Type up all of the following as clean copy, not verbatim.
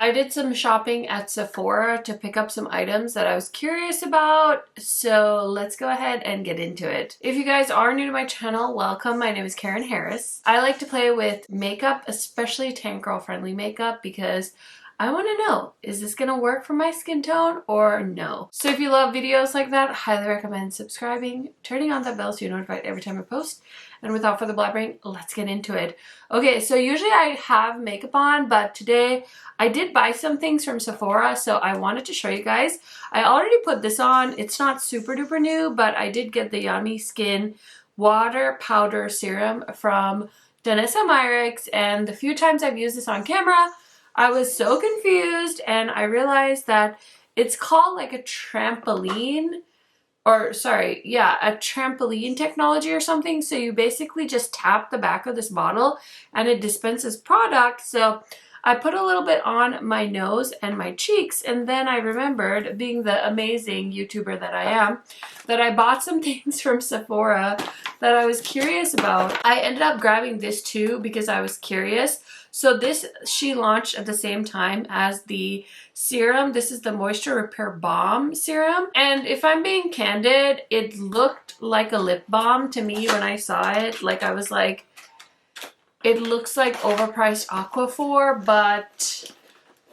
I did some shopping at Sephora to pick up some items that I was curious about, so let's go ahead and get into it. If you guys are new to my channel, welcome. My name is KARENHARRIS. I like to play with makeup, especially tank girl friendly makeup, because I want to know, is this going to work for my skin tone or no? So if you love videos like that, highly recommend subscribing, turning on that bell so you're notified every time I post. And without further blabbering, let's get into it. Okay, so usually I have makeup on, but today I did buy some things from Sephora, so I wanted to show you guys. I already put this on. It's not super duper new, but I did get the Yummy Skin Water Powder Serum from Danessa Myricks, and the few times I've used this on camera, I was so confused, and I realized that it's called like a trampoline, or sorry, yeah, a trampoline technology or something. So you basically just tap the back of this bottle and it dispenses product. So I put a little bit on my nose and my cheeks, and then I remembered, being the amazing YouTuber that I am, that I bought some things from Sephora that I was curious about. I ended up grabbing this too because I was curious. So this she launched at the same time as the serum. This is the Moisture Repair Balm serum. And if I'm being candid, it looked like a lip balm to me when I saw it. Like, I was like, it looks like overpriced Aquaphor, but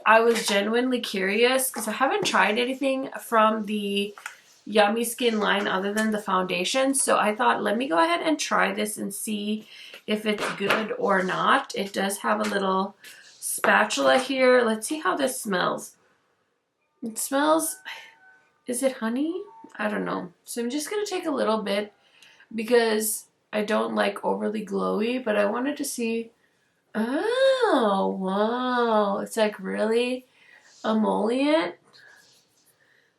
I was genuinely curious because I haven't tried anything from the Yummy Skin line other than the foundation. So I thought, let me go ahead and try this and see if it's good or not. It does have a little spatula here. Let's see how this smells. It smells, is it honey? I don't know. So I'm just going to take a little bit because I don't like overly glowy, but I wanted to see. Oh, wow. It's like really emollient.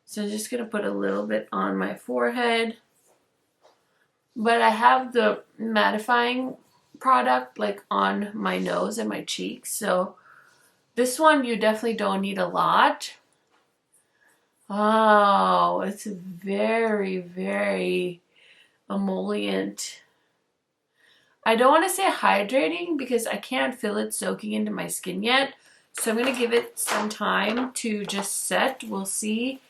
So I'm just going to put a little bit on my forehead. But I have the mattifying product like on my nose and my cheeks. So this one you definitely don't need a lot. Oh, it's very, very emollient. I don't want to say hydrating because I can't feel it soaking into my skin yet. So I'm going to give it some time to just set. We'll see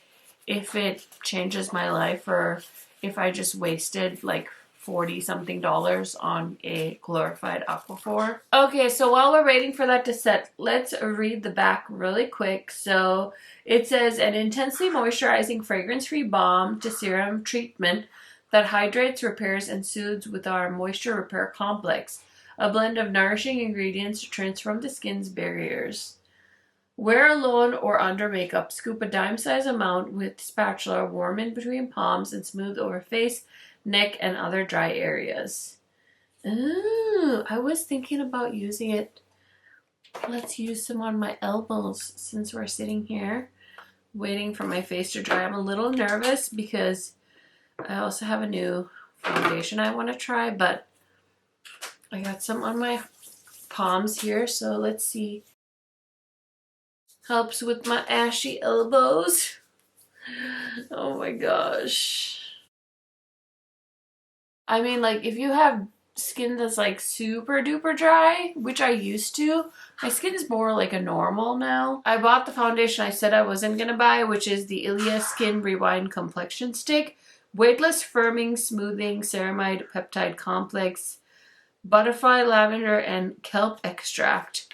if it changes my life or if I just wasted like $40 something on a glorified Aquaphor. Okay, so while we're waiting for that to set, let's read the back really quick. So it says, an intensely moisturizing fragrance-free balm to serum treatment that hydrates, repairs, and soothes with our Moisture Repair Complex, a blend of nourishing ingredients to transform the skin's barriers. Wear alone or under makeup. Scoop a dime-sized amount with spatula, warm in between palms, and smooth over face, neck, and other dry areas. Ooh, I was thinking about using it. Let's use some on my elbows since we're sitting here waiting for my face to dry. I'm a little nervous because I also have a new foundation I want to try, but I got some on my palms here, so let's see. Helps with my ashy elbows. Oh my gosh. I mean, like, if you have skin that's like super duper dry, which I used to, my skin is more like a normal now. I bought the foundation I said I wasn't gonna buy, which is the Ilia Skin Rewind Complexion Stick. Weightless Firming Smoothing Ceramide Peptide Complex, Butterfly Lavender, and Kelp Extract.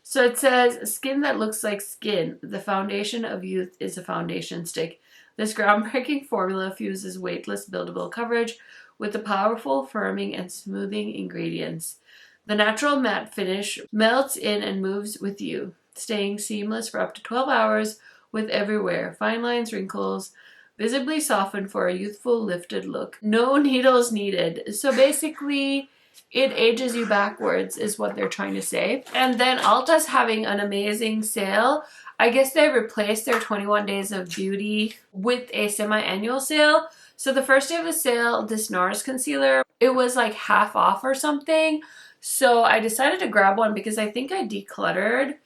So it says, skin that looks like skin. The foundation of youth is a foundation stick. This groundbreaking formula fuses weightless buildable coverage with the powerful firming and smoothing ingredients. The natural matte finish melts in and moves with you, staying seamless for up to 12 hours with every wear. Fine lines, wrinkles, visibly softened for a youthful, lifted look. No needles needed. So basically, it ages you backwards is what they're trying to say. And then Ulta's having an amazing sale. I guess they replaced their 21 Days of Beauty with a semi-annual sale. So the first day of the sale, this Nars concealer, it was like half off or something. So I decided to grab one because I think I decluttered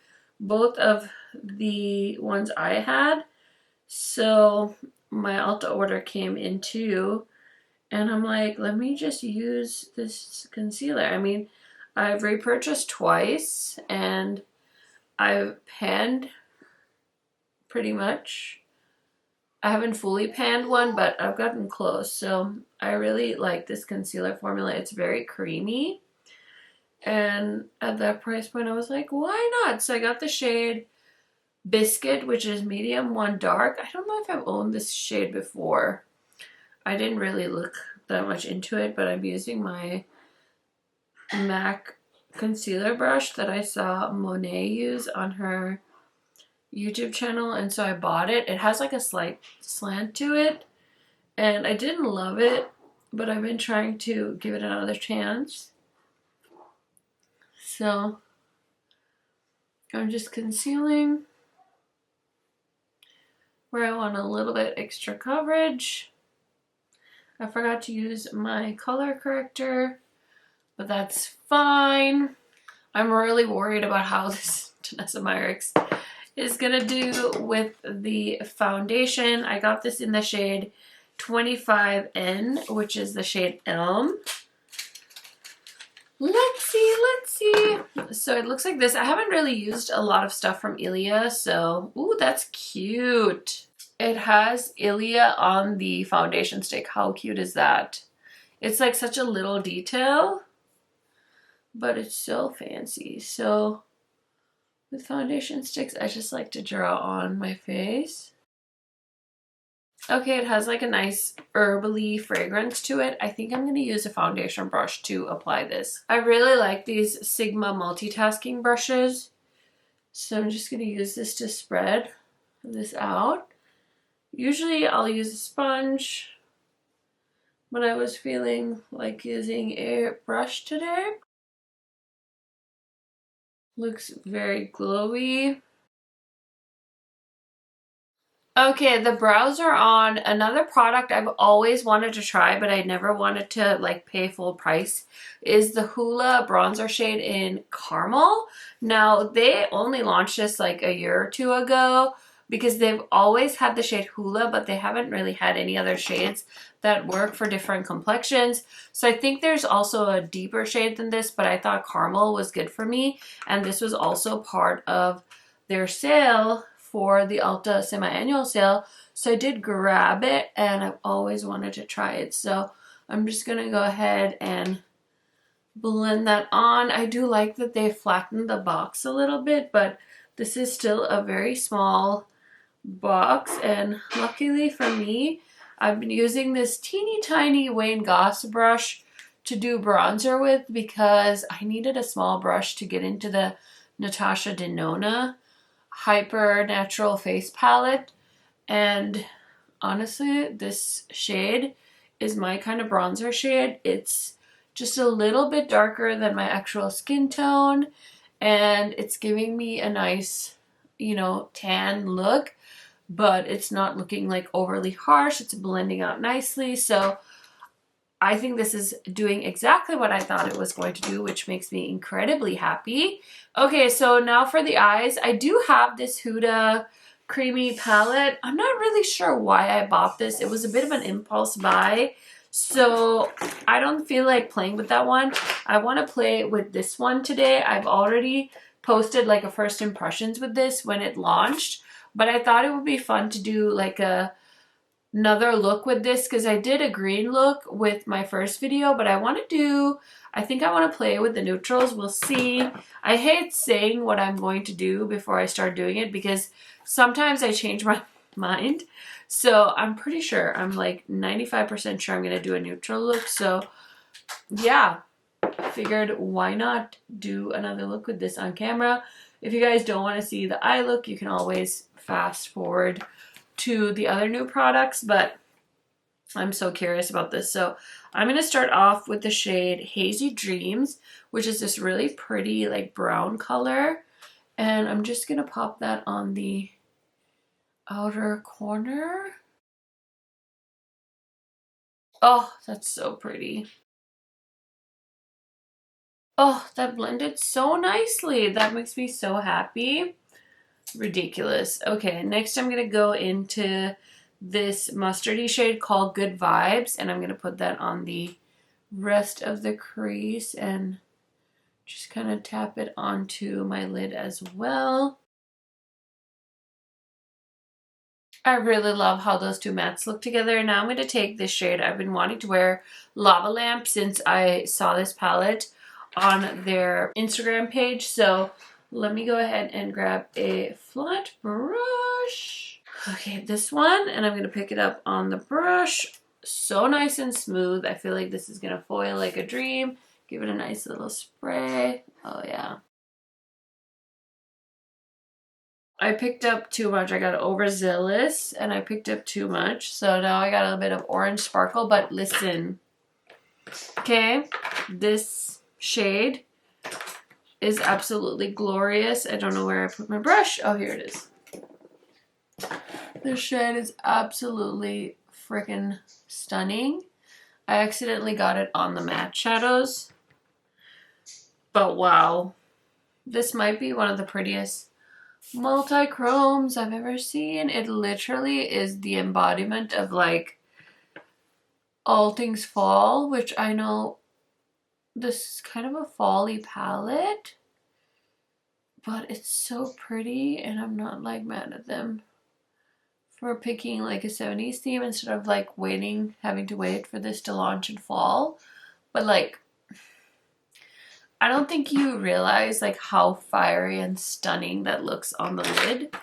both of the ones I had. So my Ulta order came in too. And I'm like, let me just use this concealer. I mean, I've repurchased twice and I've panned pretty much. I haven't fully panned one, but I've gotten close. So I really like this concealer formula. It's very creamy. And at that price point, I was like, why not? So I got the shade Biscuit, which is medium 1 dark. I don't know if I've owned this shade before. I didn't really look that much into it, but I'm using my MAC concealer brush that I saw Monet use on her YouTube channel, and so I bought it. It has like a slight slant to it, and I didn't love it, but I've been trying to give it another chance. So I'm just concealing where I want a little bit extra coverage. I forgot to use my color corrector, but that's fine. I'm really worried about how this Danessa Myricks is gonna do with the foundation. I got this in the shade 25N, which is the shade Elm. Let's see. So it looks like this. I haven't really used a lot of stuff from Ilia, so, ooh, that's cute. It has Ilia on the foundation stick. How cute is that? It's like such a little detail, but it's so fancy. So with foundation sticks, I just like to draw on my face. Okay, it has like a nice herbally fragrance to it. I think I'm going to use a foundation brush to apply this. I really like these Sigma multitasking brushes. So I'm just going to use this to spread this out. Usually I'll use a sponge, but I was feeling like using a brush today. Looks very glowy. Okay, the brows are on. Another product I've always wanted to try, but I never wanted to like pay full price, is the Huda bronzer shade in Caramel. Now, they only launched this like a year or two ago because they've always had the shade Huda, but they haven't really had any other shades that work for different complexions. So I think there's also a deeper shade than this, but I thought Caramel was good for me. And this was also part of their sale for the Ulta semi-annual sale, so I did grab it, and I've always wanted to try it. So I'm just gonna go ahead and blend that on. I do like that they flattened the box a little bit, but this is still a very small box, and luckily for me, I've been using this teeny tiny Wayne Goss brush to do bronzer with because I needed a small brush to get into the Natasha Denona Hyper Natural Face Palette, and honestly this shade is my kind of bronzer shade. It's just a little bit darker than my actual skin tone, and it's giving me a nice, you know, tan look, but it's not looking like overly harsh. It's blending out nicely, so I think this is doing exactly what I thought it was going to do, which makes me incredibly happy. Okay, so now for the eyes. I do have this Huda creamy palette. I'm not really sure why I bought this. It was a bit of an impulse buy, so I don't feel like playing with that one. I want to play with this one today. I've already posted like a first impressions with this when it launched, but I thought it would be fun to do like another look with this because I did a green look with my first video, but I think I want to play with the neutrals. We'll see. I hate saying what I'm going to do before I start doing it because sometimes I change my mind. So I'm pretty sure, I'm like 95% sure I'm going to do a neutral look. So yeah, figured why not do another look with this on camera. If you guys don't want to see the eye look, you can always fast forward to the other new products, but I'm so curious about this. So I'm going to start off with the shade Hazy Dreams, which is this really pretty like brown color, and I'm just going to pop that on the outer corner. Oh, that's so pretty. Oh, that blended so nicely. That makes me so happy. Ridiculous. Okay, next I'm going to go into this mustardy shade called Good Vibes, and I'm going to put that on the rest of the crease and just kind of tap it onto my lid as well. I really love how those two mattes look together. Now I'm going to take this shade. I've been wanting to wear Lava Lamp since I saw this palette on their Instagram page. So let me go ahead and grab a flat brush. Okay, this one, and I'm going to pick it up on the brush. So nice and smooth. I feel like this is going to foil like a dream. Give it a nice little spray. Oh yeah. I picked up too much. I got overzealous and I picked up too much. So now I got a bit of orange sparkle, but listen. Okay, this shade is absolutely glorious. I don't know where I put my brush. Oh, here it is. This shade is absolutely freaking stunning. I accidentally got it on the matte shadows. But wow. This might be one of the prettiest multi-chromes I've ever seen. It literally is the embodiment of like all things fall, which I know this is kind of a fall-y palette, but it's so pretty and I'm not like mad at them for picking like a 70s theme instead of like having to wait for this to launch in fall. But like, I don't think you realize like how fiery and stunning that looks on the lid.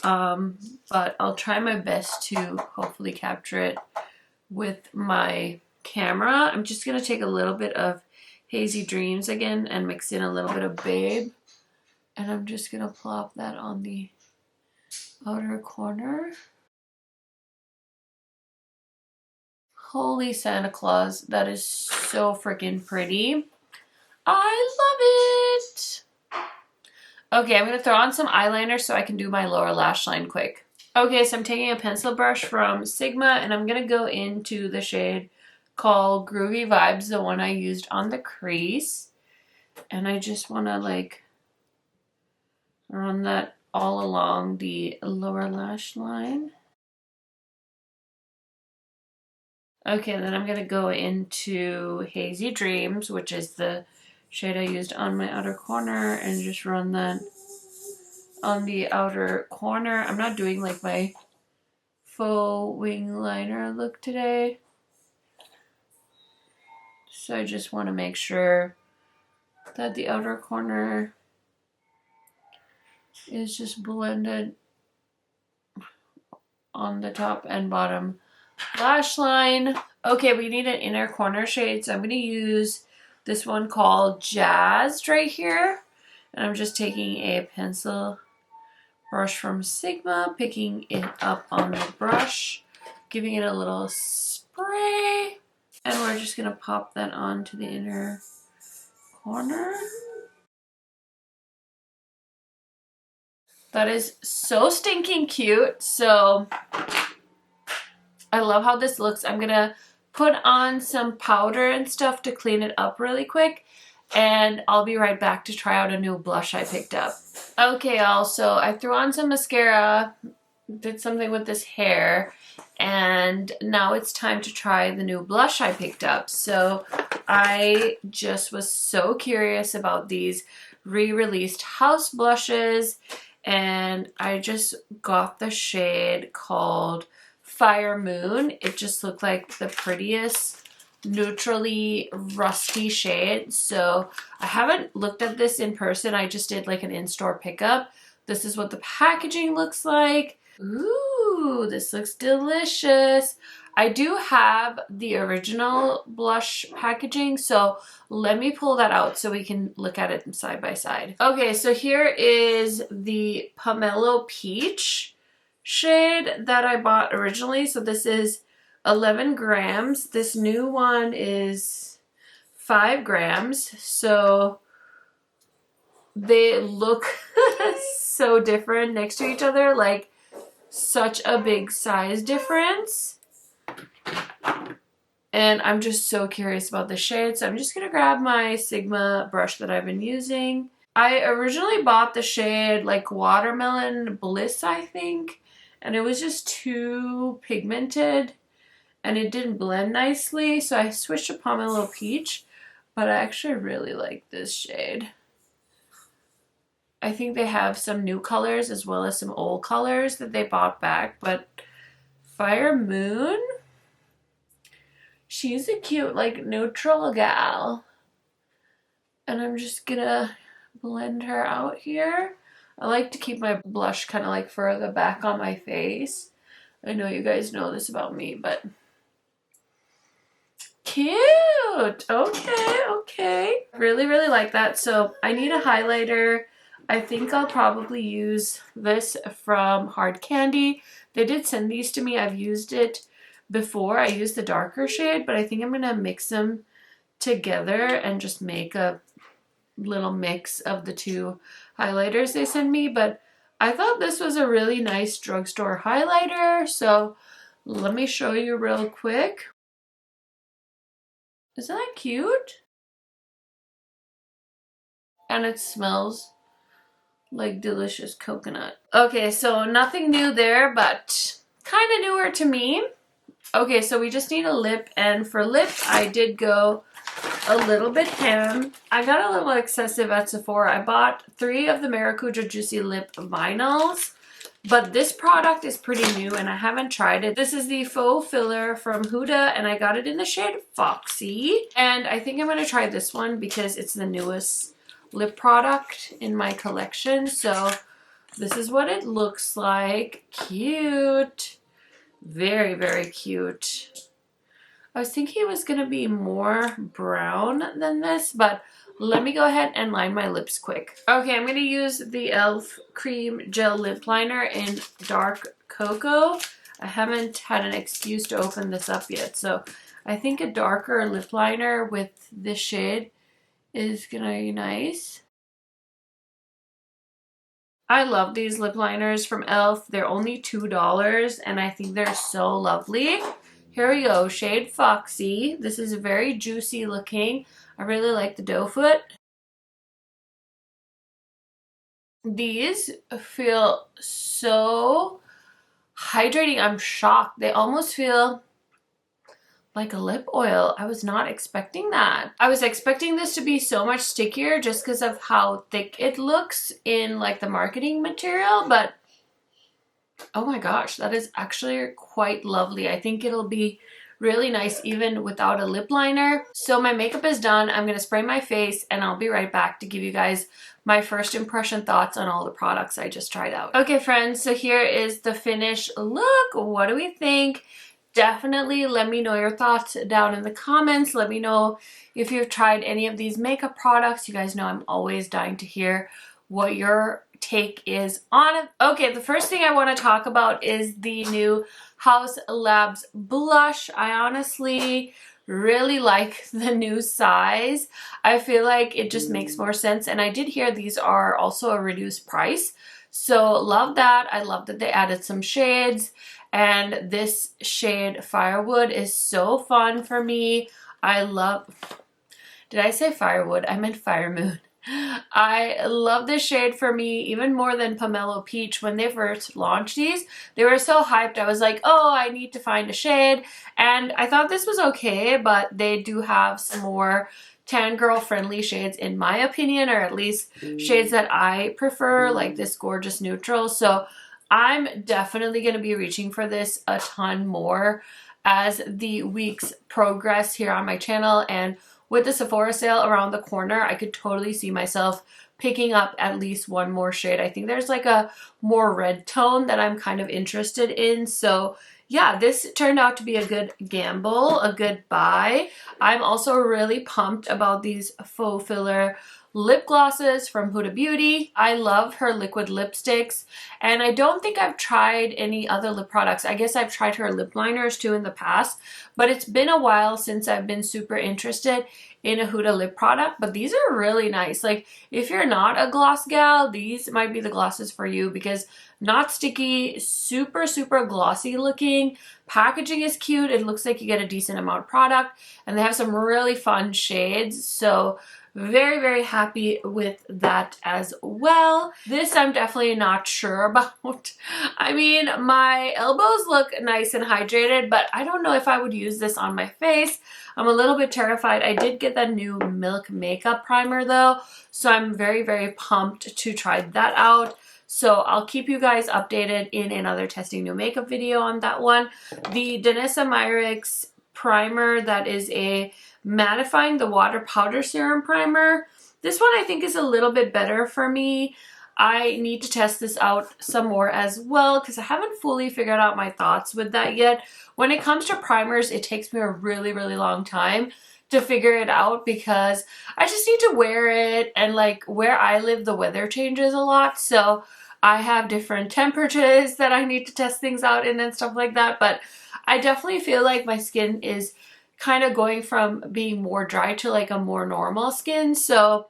But I'll try my best to hopefully capture it with my camera. I'm just going to take a little bit of Hazy Dreams again and mix in a little bit of Babe. And I'm just going to plop that on the outer corner. Holy Santa Claus, that is so freaking pretty. I love it. Okay, I'm going to throw on some eyeliner so I can do my lower lash line quick. Okay, so I'm taking a pencil brush from Sigma and I'm going to go into the shade called Groovy Vibes, the one I used on the crease. And I just want to like run that all along the lower lash line. Okay, then I'm going to go into Hazy Dreams, which is the shade I used on my outer corner, and just run that on the outer corner. I'm not doing like my faux wing liner look today. So I just want to make sure that the outer corner is just blended on the top and bottom lash line. Okay, we need an inner corner shade, so I'm going to use this one called Jazzed right here. And I'm just taking a pencil brush from Sigma, picking it up on the brush, giving it a little spray, and we're just going to pop that onto the inner corner. That is so stinking cute. So I love how this looks. I'm going to put on some powder and stuff to clean it up really quick. And I'll be right back to try out a new blush I picked up. Okay, y'all. So I threw on some mascara, did something with this hair. And now it's time to try the new blush I picked up. So I just was so curious about these re-released Haus blushes. And I just got the shade called Fire Moon. It just looked like the prettiest neutrally rusty shade. So I haven't looked at this in person. I just did like an in-store pickup. This is what the packaging looks like. Ooh, this looks delicious. I do have the original blush packaging, so let me pull that out so we can look at it side by side. Okay, so here is the Pomelo Peach shade that I bought originally. So this is 11 grams. This new one is 5 grams. So they look so different next to each other, like such a big size difference. And I'm just so curious about the shade. So I'm just going to grab my Sigma brush that I've been using. I originally bought the shade like Watermelon Bliss, I think. And it was just too pigmented. And it didn't blend nicely. So I switched to Pomelo Peach. But I actually really like this shade. I think they have some new colors as well as some old colors that they bought back. But Fire Moon, she's a cute like neutral gal. And I'm just gonna blend her out here. I like to keep my blush kind of like further back on my face. I know you guys know this about me, but cute. Okay, okay. Really, really like that. So I need a highlighter. I think I'll probably use this from Hard Candy. They did send these to me. I've used it before. I used the darker shade, but I think I'm gonna mix them together and just make a little mix of the two highlighters they sent me. But I thought this was a really nice drugstore highlighter, so let me show you real quick. Isn't that cute? And it smells like delicious coconut. Okay, so nothing new there, but kind of newer to me. Okay, so we just need a lip, and for lip, I did go a little bit ham. I got a little excessive at Sephora. I bought 3 of the Maracuja Juicy Lip Vinyls, but this product is pretty new and I haven't tried it. This is the faux filler from Huda, and I got it in the shade Foxy. And I think I'm going to try this one because it's the newest lip product in my collection. So this is what it looks like. Cute. Very, very cute. I was thinking it was going to be more brown than this, but let me go ahead and line my lips quick. Okay, I'm going to use the e.l.f. Cream Gel Lip Liner in Dark Cocoa. I haven't had an excuse to open this up yet, so I think a darker lip liner with this shade is going to be nice. I love these lip liners from e.l.f. They're only $2 and I think they're so lovely. Here we go, shade Foxy. This is very juicy looking. I really like the doe foot. These feel so hydrating. I'm shocked. They almost feel like a lip oil. I was not expecting that. I was expecting this to be so much stickier just because of how thick it looks in like the marketing material, but oh my gosh, that is actually quite lovely. I think it'll be really nice even without a lip liner. So my makeup is done. I'm going to spray my face and I'll be right back to give you guys my first impression thoughts on all the products I just tried out. Okay friends, so here is the finished look. What do we think? Definitely let me know your thoughts down in the comments. Let me know if you've tried any of these makeup products. You guys know I'm always dying to hear what your take is on it. Okay, the first thing I want to talk about is the new Haus Labs blush. I honestly really like the new size. I feel like it just makes more sense, and I did hear these are also a reduced price, so love that. I love that they added some shades, and this shade Firewood is so fun for me. I love, did I say Firewood? I meant Fire Moon. I love this shade for me even more than Pomelo Peach. When they first launched these, they were so hyped. I was like, oh, I need to find a shade, and I thought this was okay, but they do have some more tan girl friendly shades in my opinion, or at least shades that I prefer, like this gorgeous neutral. So I'm definitely going to be reaching for this a ton more as the weeks progress here on my channel, and with the Sephora sale around the corner, I could totally see myself picking up at least one more shade. I think there's like a more red tone that I'm kind of interested in. So yeah, this turned out to be a good gamble, a good buy. I'm also really pumped about these faux filler lip glosses from Huda Beauty. I love her liquid lipsticks, and I don't think I've tried any other lip products. I guess I've tried her lip liners too in the past, but it's been a while since I've been super interested in a Huda lip product. But these are really nice. Like, if you're not a gloss gal, these might be the glosses for you, because not sticky, super, super glossy looking. Packaging is cute. It looks like you get a decent amount of product, and they have some really fun shades. So very, very happy with that as well. This I'm definitely not sure about. I mean, my elbows look nice and hydrated, but I don't know if I would use this on my face. I'm a little bit terrified. I did get that new Milk Makeup Primer though, so I'm very, very pumped to try that out. So I'll keep you guys updated in another testing new makeup video on that one. The Danessa Myricks primer, that is a mattifying the water powder serum primer. This one I think is a little bit better for me. I need to test this out some more as well because I haven't fully figured out my thoughts with that yet. When it comes to primers, it takes me a really, really long time to figure it out because I just need to wear it, and like where I live the weather changes a lot, so I have different temperatures that I need to test things out in and stuff like that. But I definitely feel like my skin is kind of going from being more dry to like a more normal skin, so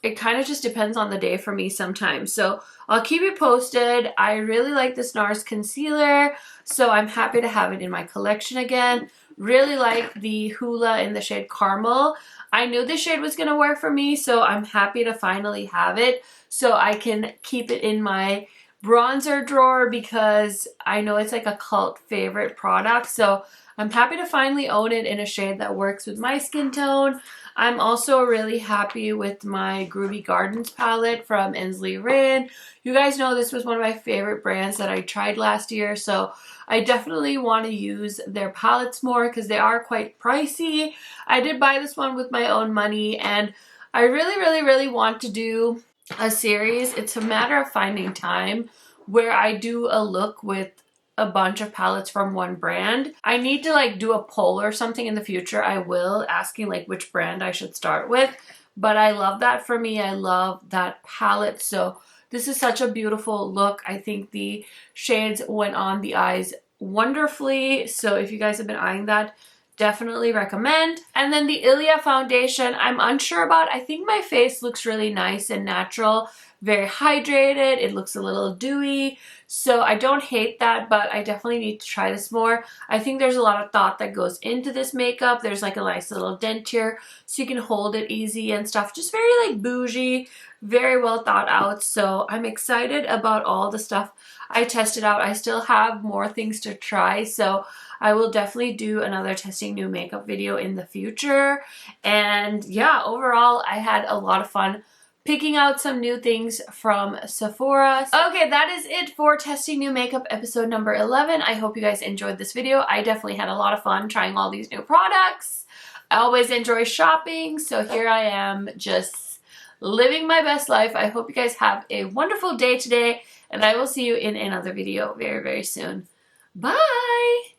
it kind of just depends on the day for me sometimes. So I'll keep you posted. I really like this Nars concealer, so I'm happy to have it in my collection again. Really like the Huda in the shade Caramel. I knew this shade was going to work for me, so I'm happy to finally have it so I can keep it in my bronzer drawer because I know it's like a cult favorite product. So I'm happy to finally own it in a shade that works with my skin tone. I'm also really happy with my Groovy Gardens palette from Ensley. You guys know this was one of my favorite brands that I tried last year, so I definitely want to use their palettes more because they are quite pricey. I did buy this one with my own money, and I really want to do a series. It's a matter of finding time where I do a look with a bunch of palettes from one brand. I need to like do a poll or something in the future. I will, asking like which brand I should start with, but I love that for me. I love that palette. So this is such a beautiful look. I think the shades went on the eyes wonderfully. So if you guys have been eyeing that, definitely recommend. And then the Ilia foundation, I'm unsure about. I think my face looks really nice and natural, very hydrated. It looks a little dewy, so I don't hate that, but I definitely need to try this more. I think there's a lot of thought that goes into this makeup. There's like a nice little dent here so you can hold it easy and stuff. Just very like bougie, very well thought out. So I'm excited about all the stuff I tested out. I still have more things to try, so I will definitely do another testing new makeup video in the future. And yeah, overall I had a lot of fun picking out some new things from Sephora. Okay, that is it for testing new makeup episode number 11. I hope you guys enjoyed this video. I definitely had a lot of fun trying all these new products. I always enjoy shopping, so here I am just living my best life. I hope you guys have a wonderful day today, and I will see you in another video very, very soon. Bye!